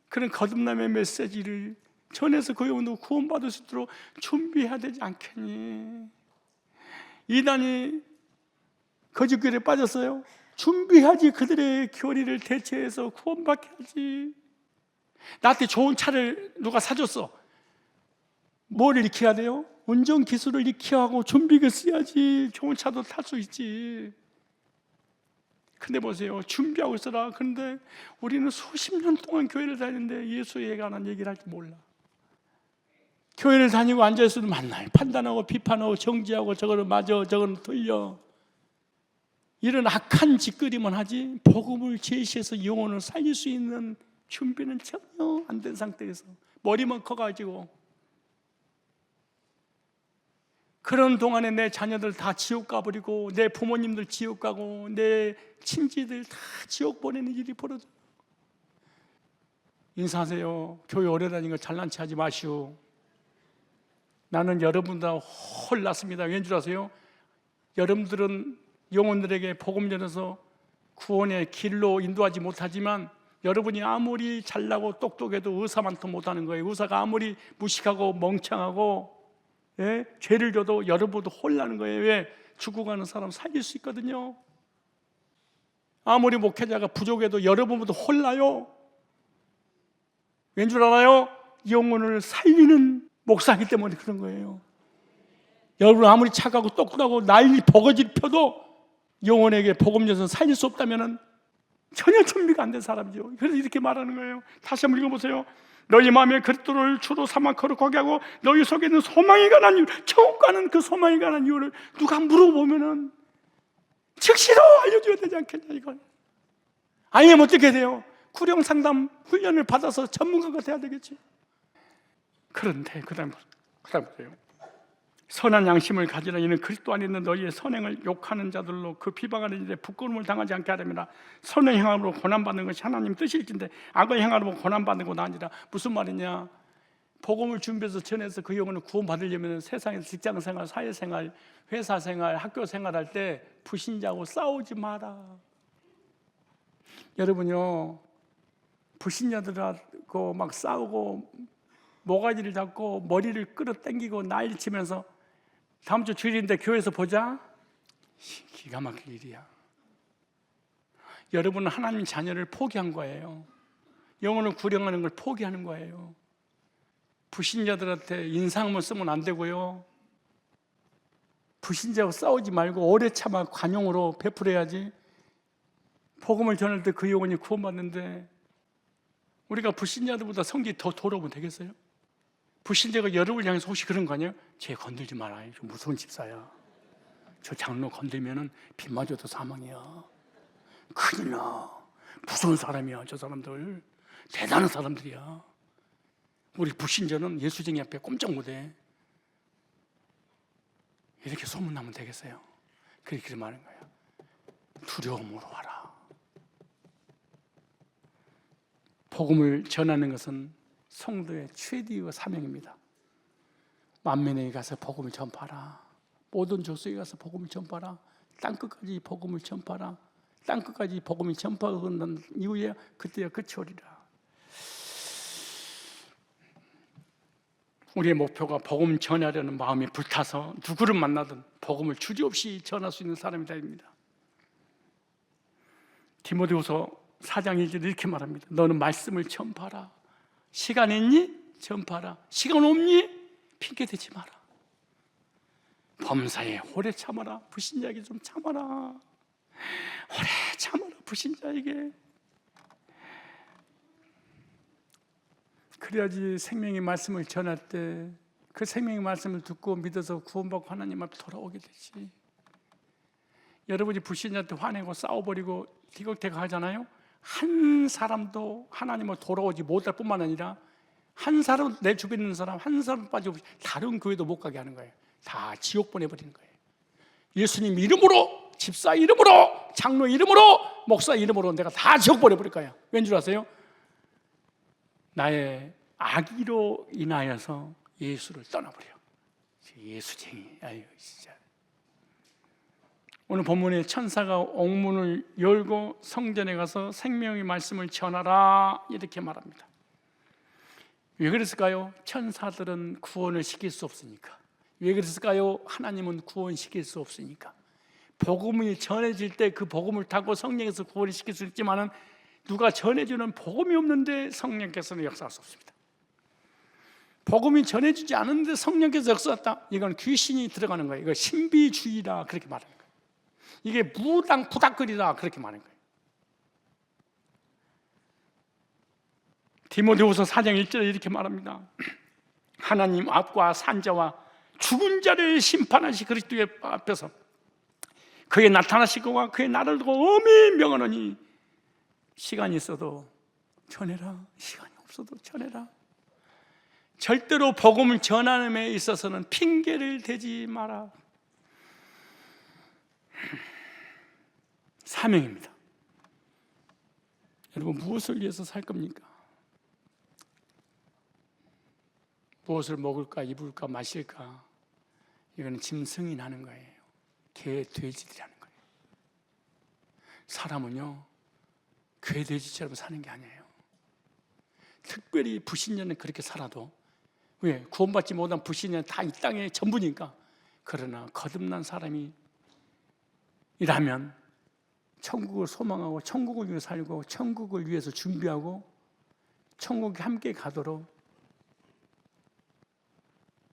그런 거듭남의 메시지를 전해서 그 영혼도 구원받을 수 있도록 준비해야 되지 않겠니? 이단이 거짓교리에 빠졌어요. 준비하지. 그들의 교리를 대체해서 구원받게 하지. 나한테 좋은 차를 누가 사줬어. 뭘 익혀야 돼요? 운전기술을 익혀야 하고 준비를 써야지 좋은 차도 탈 수 있지. 근데 보세요, 준비하고 있어라. 그런데 우리는 수십 년 동안 교회를 다니는데 예수에 관한 얘기를 할지 몰라. 교회를 다니고 앉아있어도 만나요. 판단하고 비판하고 정지하고 저거는 맞아, 저거는 틀려. 이런 악한 짓거리만 하지 복음을 제시해서 영혼을 살릴 수 있는 준비는 전혀 안 된 상태에서 머리만 커가지고, 그런 동안에 내 자녀들 다 지옥 가버리고, 내 부모님들 지옥 가고, 내 친지들 다 지옥 보내는 일이 벌어져요. 인사하세요. 교회 오래 다니는 거 잘난 체 하지 마시오. 나는 여러분보다 홀랐습니다. 왠 줄 아세요? 여러분들은 영혼들에게 복음 전해서 구원의 길로 인도하지 못하지만, 여러분이 아무리 잘나고 똑똑해도 의사만큼 못하는 거예요. 의사가 아무리 무식하고 멍청하고 죄를 져도 여러분도 홀라는 거예요. 왜? 죽어가는 사람 살릴 수 있거든요. 아무리 목회자가 부족해도 여러분보다 홀라요. 왠 줄 알아요? 영혼을 살리는 목사이기 때문에 그런 거예요. 여러분 아무리 착하고 똑똑하고 난리 버거지 펴도 영혼에게 복음 전해서 살릴 수 없다면 전혀 준비가 안 된 사람이죠. 그래서 이렇게 말하는 거예요. 다시 한번 읽어보세요. 너희 마음에 그리스도를 주로 삼아 거룩하게 하고 너희 속에 있는 소망이 관한 이유, 천국 가는 그 소망이 관한 이유를 누가 물어보면은 즉시로 알려줘야 되지 않겠냐 이건. 아니면 어떻게 돼요? 구령 상담 훈련을 받아서 전문가가 돼야 되겠지. 그런데 그다음 보세요. 선한 양심을 가지라. 이는 그리스도 안에 있는 너희의 선행을 욕하는 자들로 그 비방하는 일에 부끄러움을 당하지 않게 하려니라. 선의 행함으로 고난받는 것이 하나님 뜻일진데 악의 행함으로 고난받는 건 아니라. 무슨 말이냐? 복음을 준비해서 전해서 그 영혼을 구원받으려면 세상에서 직장생활, 사회생활, 회사생활, 학교생활할 때 불신자하고 싸우지 마라. 여러분요, 불신자들하고 막 싸우고 모가지를 잡고 머리를 끌어당기고 난리치면서 다음 주 주일인데 교회에서 보자? 기가 막힐 일이야. 여러분은 하나님 자녀를 포기한 거예요. 영혼을 구령하는 걸 포기하는 거예요. 불신자들한테 인상을 쓰면 안 되고요. 불신자하고 싸우지 말고 오래 참아 관용으로 베풀어야지. 복음을 전할 때 그 영혼이 구원받는데 우리가 불신자들보다 성질이 더 더러우면 되겠어요? 불신자가 여러분을 향해서 혹시 그런 거 아니에요? 쟤 건들지 마라. 좀 무서운 집사야. 저 장로 건들면은 비 맞아도 사망이야. 큰일 나. 무서운 사람이야. 저 사람들 대단한 사람들이야. 우리 불신자는 예수쟁이 앞에 꼼짝 못해. 이렇게 소문나면 되겠어요? 그렇게 말하는 거예요. 두려움으로 와라. 복음을 전하는 것은 성도의 최대의 사명입니다. 만민에게 가서 복음을 전파하라. 모든 족속에 가서 복음을 전파하라. 땅끝까지 복음을 전파하라. 땅끝까지 복음이 전파하는 이후에 그때야 끝이 오리라. 우리의 목표가 복음 전하려는 마음이 불타서 누구를 만나든 복음을 주저없이 전할 수 있는 사람이 되어야 됩니다. 디모데후서 4장 1절에 이렇게 말합니다. 너는 말씀을 전파하라. 시간 있니? 전파하라. 시간 없니? 핑계 대지 마라. 범사에 오래 참아라. 불신자에게 좀 참아라. 오래 참아라. 불신자에게. 그래야지 생명의 말씀을 전할 때 그 생명의 말씀을 듣고 믿어서 구원받고 하나님 앞에 돌아오게 되지. 여러분이 불신자한테 화내고 싸워버리고 티격태격 하잖아요. 한 사람도 하나님을 돌아오지 못할 뿐만 아니라 한 사람, 내 주변에 있는 사람 한 사람 빠지고 다른 교회도 못 가게 하는 거예요. 다 지옥 보내버리는 거예요. 예수님 이름으로, 집사 이름으로, 장로 이름으로, 목사 이름으로 내가 다 지옥 보내버릴 거야. 왠 줄 아세요? 나의 악의로 인하여서 예수를 떠나버려. 예수쟁이. 아유, 진짜. 오늘 본문에 천사가 옥문을 열고 성전에 가서 생명의 말씀을 전하라 이렇게 말합니다. 왜 그랬을까요? 천사들은 구원을 시킬 수 없으니까. 왜 그랬을까요? 하나님은 구원시킬 수 없으니까. 복음이 전해질 때 그 복음을 타고 성령께서 구원을 시킬 수 있지만은 누가 전해주는 복음이 없는데 성령께서는 역사할 수 없습니다. 복음이 전해지지 않은데 성령께서 역사했다? 이건 귀신이 들어가는 거예요. 이거 신비주의라 그렇게 말하는 거예요. 이게 무당 부닥거리라 그렇게 말하는 거예요. 디모데후서 4장 1절에 이렇게 말합니다. 하나님 앞과 산자와 죽은 자를 심판하시 그리스도의 앞에서 그의 나타나실 것과 그의 나를 두고 엄히 명하노니 시간이 있어도 전해라, 시간이 없어도 전해라. 절대로 복음을 전하는 데 있어서는 핑계를 대지 마라. 사명입니다. 여러분, 무엇을 위해서 살 겁니까? 무엇을 먹을까, 입을까, 마실까? 이거는 짐승이 나는 거예요. 개, 돼지들이라는 거예요. 사람은요, 개, 돼지처럼 사는 게 아니에요. 특별히 불신자는 그렇게 살아도, 왜? 구원받지 못한 불신자는 다 이 땅의 전부니까. 그러나 거듭난 사람이 이라면 천국을 소망하고 천국을 위해 살고 천국을 위해서 준비하고 천국에 함께 가도록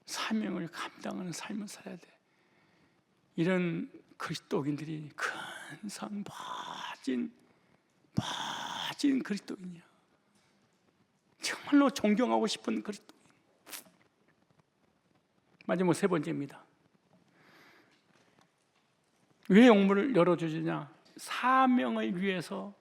사명을 감당하는 삶을 살아야 돼. 이런 그리스도인들이 큰 상 빠진 그리스도인이야. 정말로 존경하고 싶은 그리스도인. 마지막 세 번째입니다. 왜 옥문을 열어주시냐? 사명을 위해서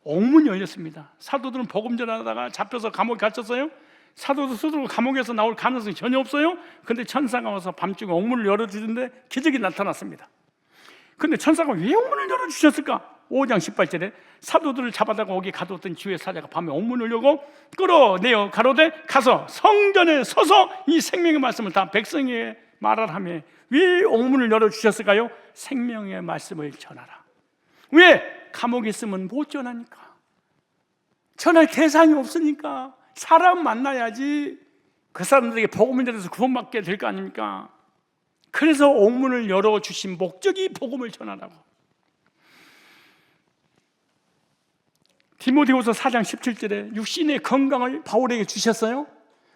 옥문이 열렸습니다. 사도들은 복음 전하다가 잡혀서 감옥에 갇혔어요. 사도들 스스로 감옥에서 나올 가능성이 전혀 없어요. 근데 천사가 와서 밤중에 옥문을 열어주는데 기적이 나타났습니다. 근데 천사가 왜 옥문을 열어주셨을까? 5장 18절에 사도들을 잡아다가 옥에 가두었던 주의 사자가 밤에 옥문을 열고 끌어내어 가로되 가서 성전에 서서 이 생명의 말씀을 다 백성에게 말하라며. 왜 옥문을 열어주셨을까요? 생명의 말씀을 전하라. 왜? 감옥에 있으면 못 전하니까. 전할 대상이 없으니까. 사람 만나야지 그 사람들에게 복음을 전해서 구원받게 될 거 아닙니까? 그래서 옥문을 열어주신 목적이 복음을 전하라고. 디모데후서 4장 17절에 육신의 건강을 바울에게 주셨어요.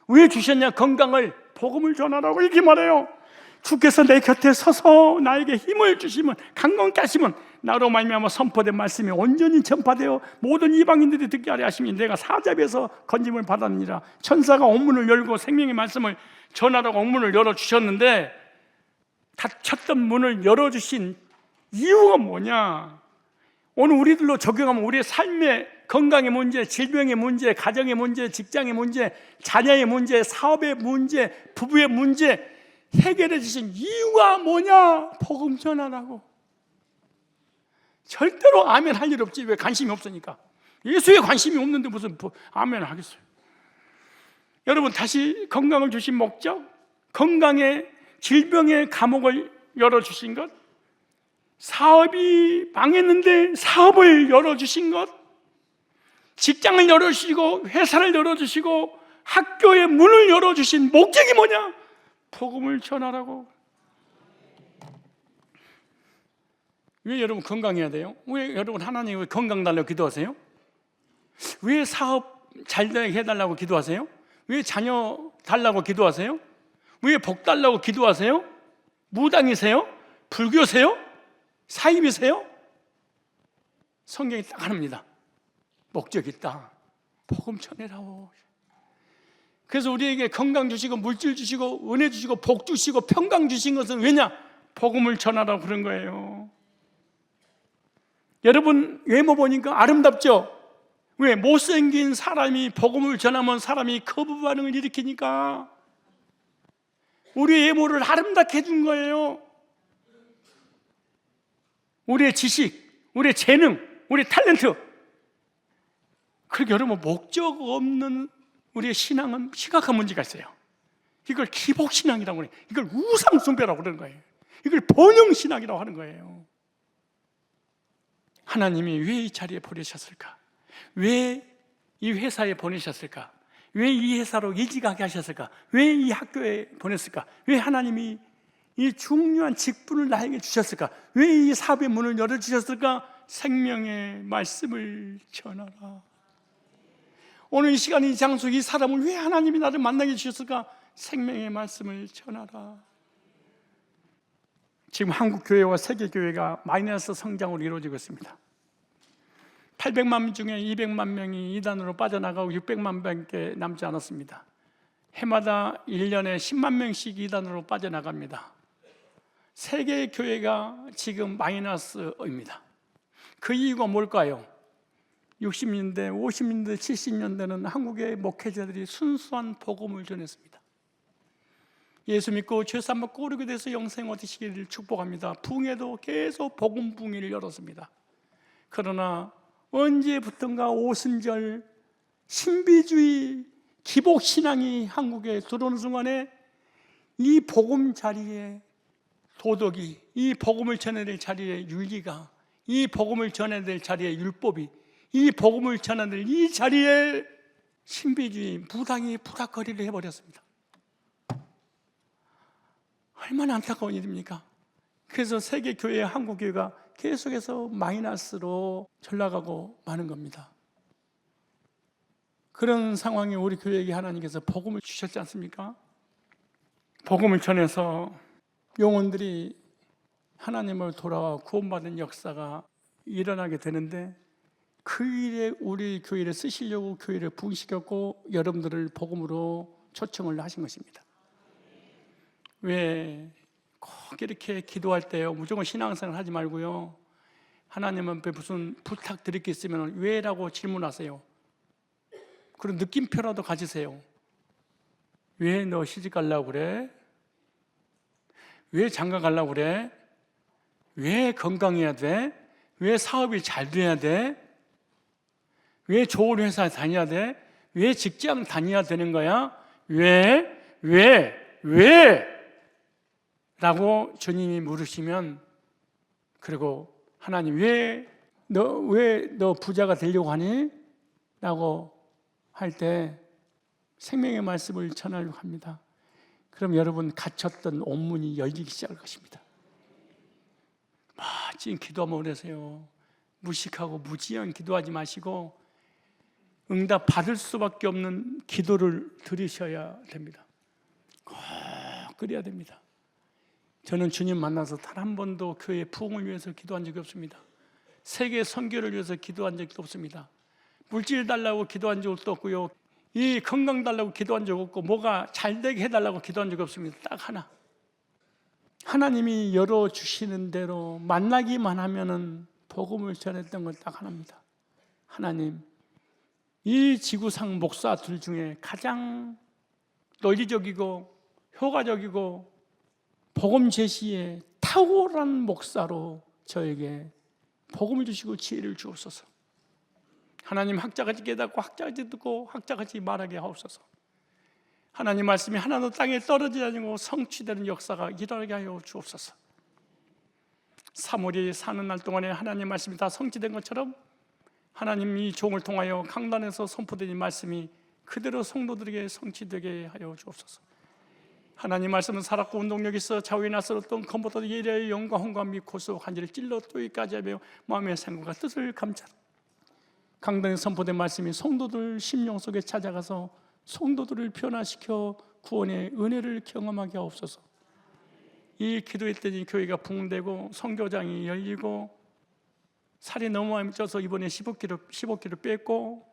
왜 주셨냐? 건강을, 복음을 전하라고 이렇게 말해요. 주께서 내 곁에 서서 나에게 힘을 주시면, 강건케 하시면 나로 말미암아 선포된 말씀이 온전히 전파되어 모든 이방인들이 듣게 하려 하시니 내가 사자비에서 건짐을 받았느니라. 천사가 옥문을 열고 생명의 말씀을 전하라고 옥문을 열어주셨는데 닫혔던 문을 열어주신 이유가 뭐냐? 오늘 우리들로 적용하면 우리의 삶의 건강의 문제, 질병의 문제, 가정의 문제, 직장의 문제, 자녀의 문제, 사업의 문제, 부부의 문제 해결해 주신 이유가 뭐냐? 복음 전하라고. 절대로 아멘 할 일 없지. 왜? 관심이 없으니까. 예수에 관심이 없는데 무슨 아멘 하겠어요? 여러분, 다시 건강을 주신 목적, 건강의 질병의 감옥을 열어주신 것, 사업이 망했는데 사업을 열어주신 것, 직장을 열어주시고 회사를 열어주시고 학교의 문을 열어주신 목적이 뭐냐? 복음을 전하라고. 왜 여러분 건강해야 돼요? 왜 여러분 하나님 건강 달라고 기도하세요? 왜 사업 잘 되게 해달라고 기도하세요? 왜 자녀 달라고 기도하세요? 왜 복 달라고 기도하세요? 무당이세요? 불교세요? 사입이세요? 성경이 딱 하나입니다. 목적이 있다. 복음 전해라고. 그래서 우리에게 건강 주시고 물질 주시고 은혜 주시고 복 주시고 평강 주신 것은 왜냐? 복음을 전하라고 그런 거예요. 여러분 외모 보니까 아름답죠? 왜? 못생긴 사람이 복음을 전하면 사람이 거부 반응을 일으키니까 우리의 외모를 아름답게 해준 거예요. 우리의 지식, 우리의 재능, 우리의 탤런트. 그렇게 여러분 목적 없는 우리의 신앙은 심각한 문제가 있어요. 이걸 기복신앙이라고 그래요. 이걸 우상숭배라고 그러는 거예요. 이걸 번영신앙이라고 하는 거예요. 하나님이 왜 이 자리에 보내셨을까? 왜 이 회사에 보내셨을까? 왜 이 회사로 이직하게 하셨을까? 왜 이 학교에 보냈을까? 왜 하나님이 이 중요한 직분을 나에게 주셨을까? 왜 이 사업의 문을 열어주셨을까? 생명의 말씀을 전하라. 오늘 이 시간 이 장소 이 사람을 왜 하나님이 나를 만나게 주셨을까? 생명의 말씀을 전하라. 지금 한국교회와 세계교회가 마이너스 성장으로 이루어지고 있습니다. 800만 명 중에 200만 명이 이단으로 빠져나가고 600만 명밖에 남지 않았습니다. 해마다 1년에 10만 명씩 이단으로 빠져나갑니다. 세계교회가 지금 마이너스입니다. 그 이유가 뭘까요? 60년대, 50년대, 70년대는 한국의 목회자들이 순수한 복음을 전했습니다. 예수 믿고 죄 사함 받고 오르게 돼서 영생 얻으시기를 축복합니다. 붕에도 계속 복음 붕이를 열었습니다. 그러나 언제부턴가 오순절 신비주의 기복신앙이 한국에 들어오는 순간에 이 복음 자리에 도덕이, 이 복음을 전해야 될 자리에 윤리가, 이 복음을 전해야 될 자리에 율법이, 이 복음을 전해야 될 이 자리에 신비주의, 무당이 부닥거리를 해버렸습니다. 얼마나 안타까운 일입니까? 그래서 세계교회, 한국교회가 계속해서 마이너스로 전락하고 마는 겁니다. 그런 상황에 우리 교회에게 하나님께서 복음을 주셨지 않습니까? 복음을 전해서 영혼들이 하나님을 돌아와 구원받은 역사가 일어나게 되는데, 그 일에 우리 교회를 쓰시려고 교회를 부흥시켰고 여러분들을 복음으로 초청을 하신 것입니다. 왜 꼭 이렇게 기도할 때요 무조건 신앙생활 하지 말고요, 하나님 앞에 무슨 부탁드릴 게 있으면 왜라고 질문하세요. 그런 느낌표라도 가지세요. 왜 너 시집 가려고 그래? 왜 장가 가려고 그래? 왜 건강해야 돼? 왜 사업이 잘 돼야 돼? 왜 좋은 회사에 다녀야 돼? 왜 직장 다녀야 되는 거야? 왜? 라고 주님이 물으시면, 그리고 하나님 왜 너 부자가 되려고 하니? 라고 할 때 생명의 말씀을 전하려고 합니다. 그럼 여러분 갇혔던 온문이 열리기 시작할 것입니다. 지금 기도하면 그러세요. 무식하고 무지한 기도하지 마시고 응답 받을 수밖에 없는 기도를 드리셔야 됩니다. 꼭 그래야 됩니다. 저는 주님 만나서 단 한 번도 교회 부흥을 위해서 기도한 적이 없습니다. 세계 선교를 위해서 기도한 적이 없습니다. 물질 달라고 기도한 적도 없고요, 이 건강 달라고 기도한 적 없고, 뭐가 잘 되게 해달라고 기도한 적이 없습니다. 딱 하나, 하나님이 열어주시는 대로 만나기만 하면은 복음을 전했던 건 딱 하나입니다. 하나님, 이 지구상 목사들 중에 가장 논리적이고 효과적이고 복음 제시에 탁월한 목사로 저에게 복음을 주시고 지혜를 주옵소서. 하나님, 학자같이 깨닫고 학자같이 듣고 학자같이 말하게 하옵소서. 하나님 말씀이 하나도 땅에 떨어지지 않고 성취되는 역사가 일어나게 하여 주옵소서. 사물이 사는 날 동안에 하나님 말씀이 다 성취된 것처럼 하나님 이 종을 통하여 강단에서 선포된 이 말씀이 그대로 성도들에게 성취되게 하여 주옵소서. 하나님 말씀은 살았고 운동력이 있어 좌우에 낯설었던 컴포터 예리의 영과 홍감 및 고소 간지를 찔러 또이까지 하며 마음의 생각과 뜻을 감찰. 강단에 선포된 말씀이 성도들 심령 속에 찾아가서 성도들을 변화시켜 구원의 은혜를 경험하게 하옵소서. 이 기도했더니 교회가 붕대고 선교장이 열리고 살이 너무 많이 쪄서 이번에 15kg 뺐고,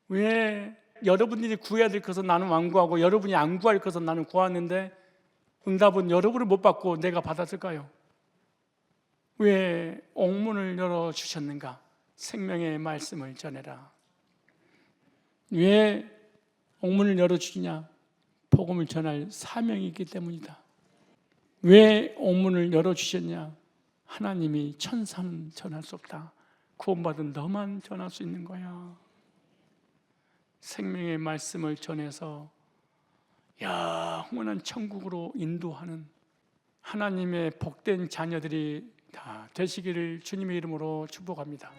왜 여러분들이 구해야 될 것은 나는 완구하고 여러분이 안 구할 것은 나는 구하는데 응답은 여러분을 못 받고 내가 받았을까요? 왜 옥문을 열어주셨는가? 생명의 말씀을 전해라. 왜 옥문을 열어주시냐? 복음을 전할 사명이 있기 때문이다. 왜 옥문을 열어주셨냐? 하나님이 천사는 전할 수 없다. 구원받은 너만 전할 수 있는 거야. 생명의 말씀을 전해서 영원한 천국으로 인도하는 하나님의 복된 자녀들이 다 되시기를 주님의 이름으로 축복합니다.